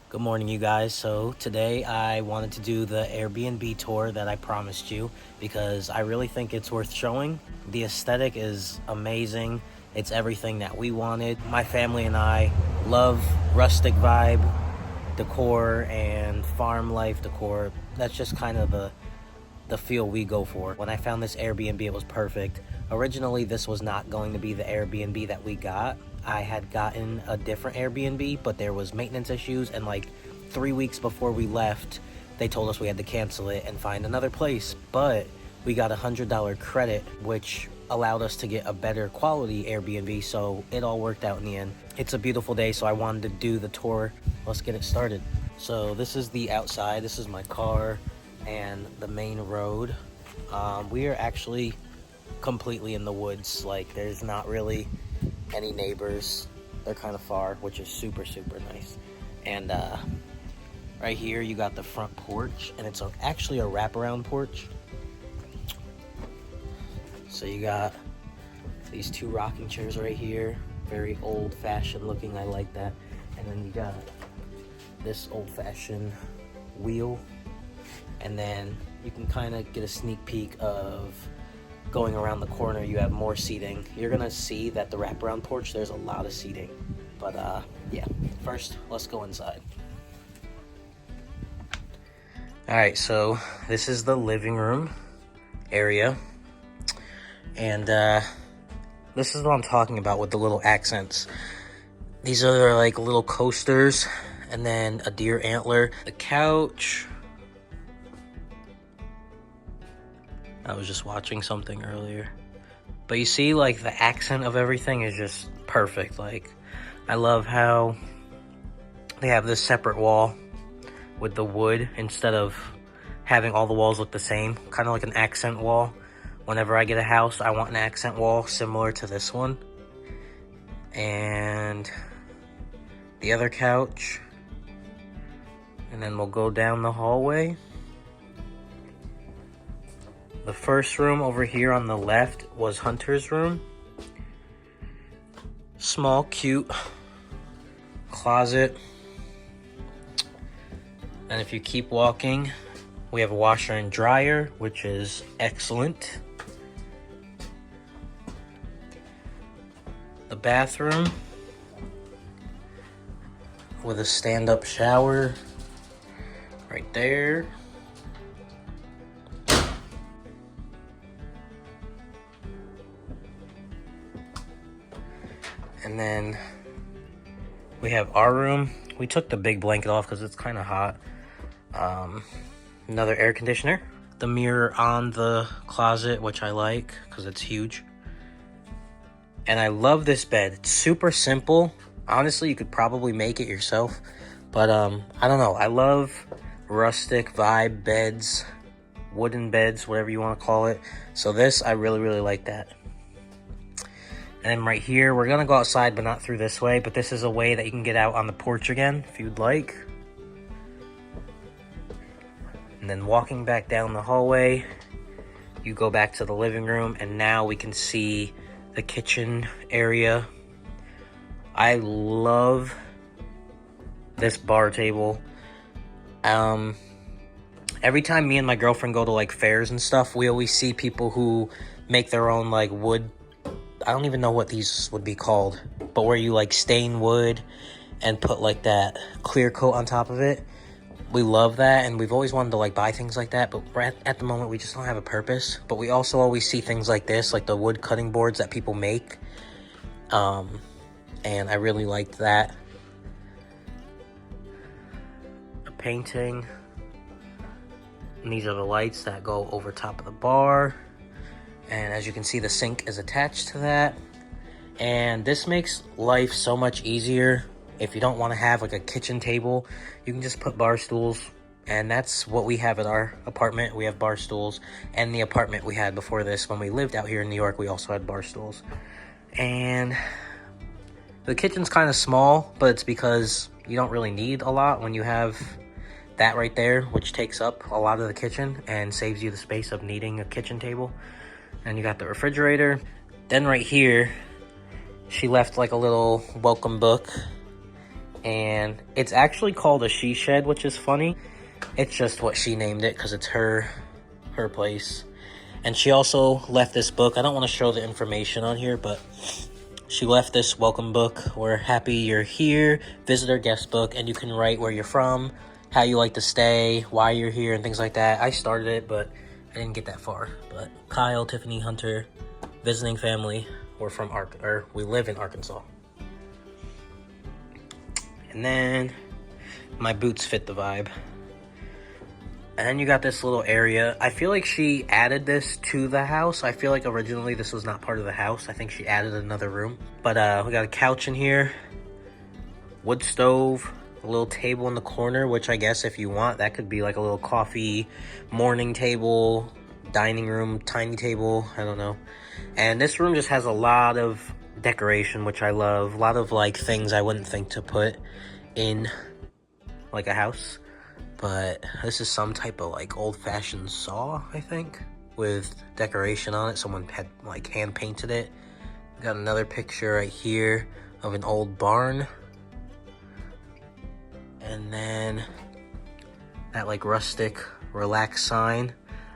Good morning, you guys. So today I wanted to do the Airbnb tour that I promised you because I really think it's worth showing. The aesthetic is amazing. It's everything that we wanted. My family and I love rustic vibe decor and farm life decor. That's just kind of the feel we go for. When I found this Airbnb, it was perfect. Originally, this was not going to be the Airbnb that we got. I had gotten a different Airbnb, but there was maintenance issues, and like 3 weeks before we left, they told us we had to cancel it and find another place. But we got a $100 credit, which allowed us to get a better quality Airbnb, so it all worked out in the end. It's a beautiful day, so I wanted to do the tour. Let's get it started. So this is the outside. This is my car and the main road. We are actually completely in the woods. Like, there's not really any neighbors. They're kind of far, which is super nice. And right here you got the front porch, and it's actually a wraparound porch. So you got these two rocking chairs right here, very old-fashioned looking. I like that. And then you got this old-fashioned wheel, and then you can kind of get a sneak peek of going around the corner. You have more seating. You're gonna see that the wraparound porch, there's a lot of seating. But yeah, first let's go inside. All right, so this is the living room area, and this is what I'm talking about with the little accents. These are like little coasters, and then a deer antler, the couch. I was just watching something earlier. But you see, like, the accent of everything is just perfect. Like, I love how they have this separate wall with the wood instead of having all the walls look the same. Kind of like an accent wall. Whenever I get a house, I want an accent wall similar to this one. And the other couch. And then we'll go down the hallway. The first room over here on the left was Hunter's room. Small, cute closet. And if you keep walking, we have a washer and dryer, which is excellent. The bathroom with a stand-up shower right there. And then we have our room. We took the big blanket off because it's kind of hot. Another air conditioner. The mirror on the closet, which I like because it's huge. And I love this bed. It's super simple. Honestly, you could probably make it yourself. But I don't know. I love rustic vibe beds, wooden beds, whatever you want to call it. So this, I really like that. And then right here, we're gonna go outside, but not through this way. But this is a way that you can get out on the porch again, if you'd like. And then walking back down the hallway, you go back to the living room, and now we can see the kitchen area. I love this bar table. Every time me and my girlfriend go to like fairs and stuff, we always see people who make their own like wood. I don't even know what these would be called, but where you like stain wood and put like that clear coat on top of it. We love that, and we've always wanted to like buy things like that, but at the moment we just don't have a purpose. But we also always see things like this, like the wood cutting boards that people make. And I really liked that. A painting. And these are the lights that go over top of the bar. And as you can see, the sink is attached to that. And this makes life so much easier. If you don't want to have like a kitchen table, you can just put bar stools. And that's what we have at our apartment. We have bar stools. And the apartment we had before this, when we lived out here in New York, we also had bar stools. And the kitchen's kind of small, but it's because you don't really need a lot when you have that right there, which takes up a lot of the kitchen and saves you the space of needing a kitchen table. And you got the refrigerator. Then right here, she left like a little welcome book. And it's actually called a SheShed, which is funny. It's just what she named it because it's her place. And she also left this book. I don't want to show the information on here, but she left this welcome book. We're happy you're here. Visitor guest book, and you can write where you're from, how you like to stay, why you're here, and things like that. I started it, but I didn't get that far. But Kyle, Tiffany, Hunter, visiting family. We're from we live in Arkansas. And then my boots fit the vibe. And then you got this little area. I feel like she added this to the house. I feel like originally this was not part of the house. I think she added another room. But we got a couch in here, wood stove, a little table in the corner, which I guess if you want, that could be like a little coffee morning table, dining room, tiny table, I don't know. And this room just has a lot of decoration, which I love. A lot of like things I wouldn't think to put in like a house. But this is some type of like old-fashioned saw, I think, with decoration on it. Someone had like hand painted it. Got another picture right here of an old barn. And then that like rustic relax sign.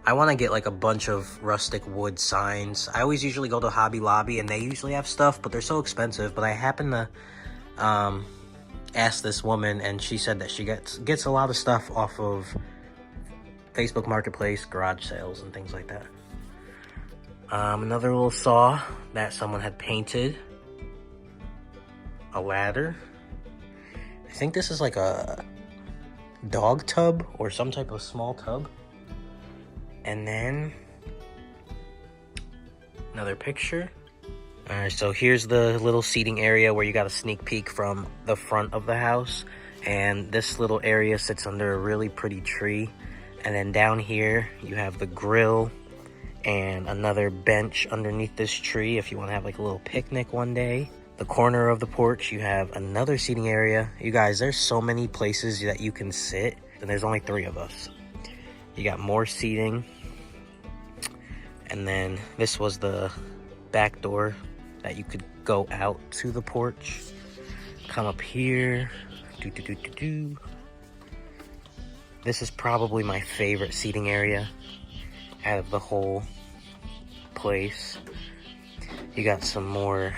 I want to get like a bunch of rustic wood signs. I always usually go to Hobby Lobby and they usually have stuff, but they're so expensive. But I happen to ask this woman, and she said that she gets a lot of stuff off of Facebook Marketplace, garage sales, and things like that. Another little saw that someone had painted. A ladder. I think this is like a dog tub or some type of small tub. And then another picture. Alright, so here's the little seating area where you got a sneak peek from the front of the house. And this little area sits under a really pretty tree. And then down here, you have the grill and another bench underneath this tree if you want to have like a little picnic one day. The corner of the porch, you have another seating area. You guys, there's so many places that you can sit, and there's only 3 of us. You got more seating. And then this was the back door that you could go out to the porch. Come up here. This is probably my favorite seating area out of the whole place. You got some more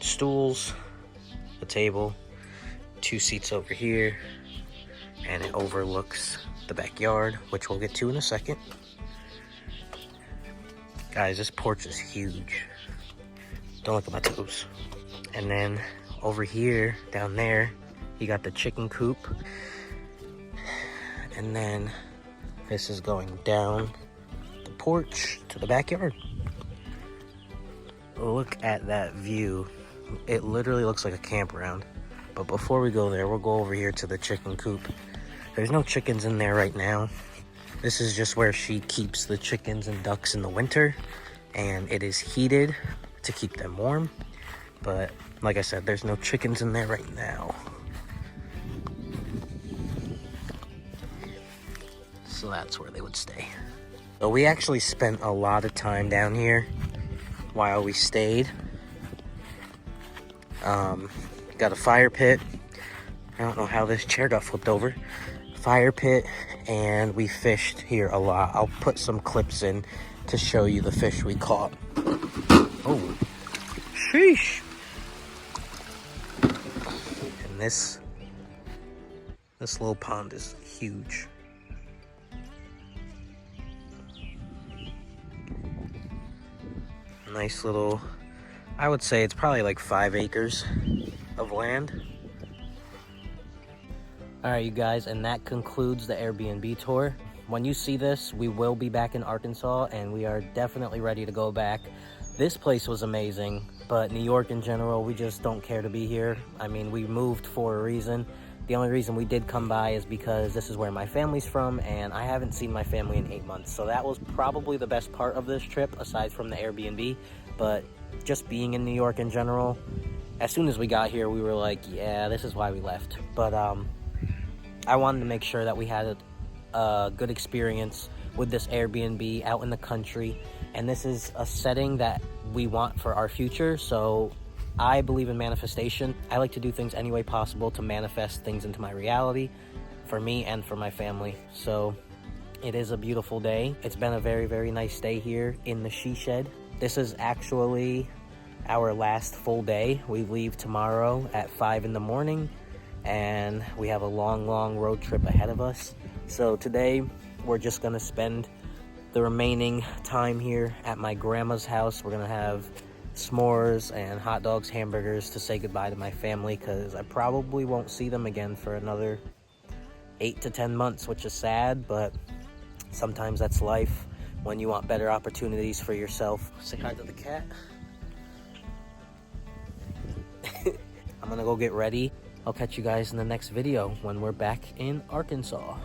stools, a table, 2 seats over here, and it overlooks the backyard, which we'll get to in a second. Guys, this porch is huge. Don't look at my toes. And then over here, down there, you got the chicken coop. And then this is going down the porch to the backyard. Look at that view. It literally looks like a campground. But before we go there, we'll go over here to the chicken coop. There's no chickens in there right now. This is just where she keeps the chickens and ducks in the winter. And it is heated to keep them warm. But like I said, there's no chickens in there right now. So that's where they would stay. So we actually spent a lot of time down here while we stayed. Got a fire pit. I don't know how this chair got flipped over. Fire pit, and we fished here a lot. I'll put some clips in to show you the fish we caught. Oh, sheesh. And this little pond is huge. Nice little, I would say it's probably like 5 acres of land. Alright, you guys, and that concludes the Airbnb tour. When you see this, we will be back in Arkansas, and we are definitely ready to go back. This place was amazing, but New York in general, we just don't care to be here. I mean, we moved for a reason. The only reason we did come by is because this is where my family's from, and I haven't seen my family in 8 months. So that was probably the best part of this trip, aside from the Airbnb. But just being in New York in general, as soon as we got here, we were like, yeah, this is why we left. But I wanted to make sure that we had a good experience with this Airbnb out in the country. And this is a setting that we want for our future. So I believe in manifestation. I like to do things any way possible to manifest things into my reality for me and for my family. So it is a beautiful day. It's been a very, very nice day here in the SheShed. This is actually our last full day. We leave tomorrow at 5 in the morning, and we have a long road trip ahead of us. So today we're just gonna spend the remaining time here at my grandma's house. We're gonna have s'mores and hot dogs, hamburgers to say goodbye to my family, because I probably won't see them again for another 8 to 10 months, which is sad, but sometimes that's life when you want better opportunities for yourself. Say hi to the cat. I'm gonna go get ready. I'll catch you guys in the next video when we're back in Arkansas.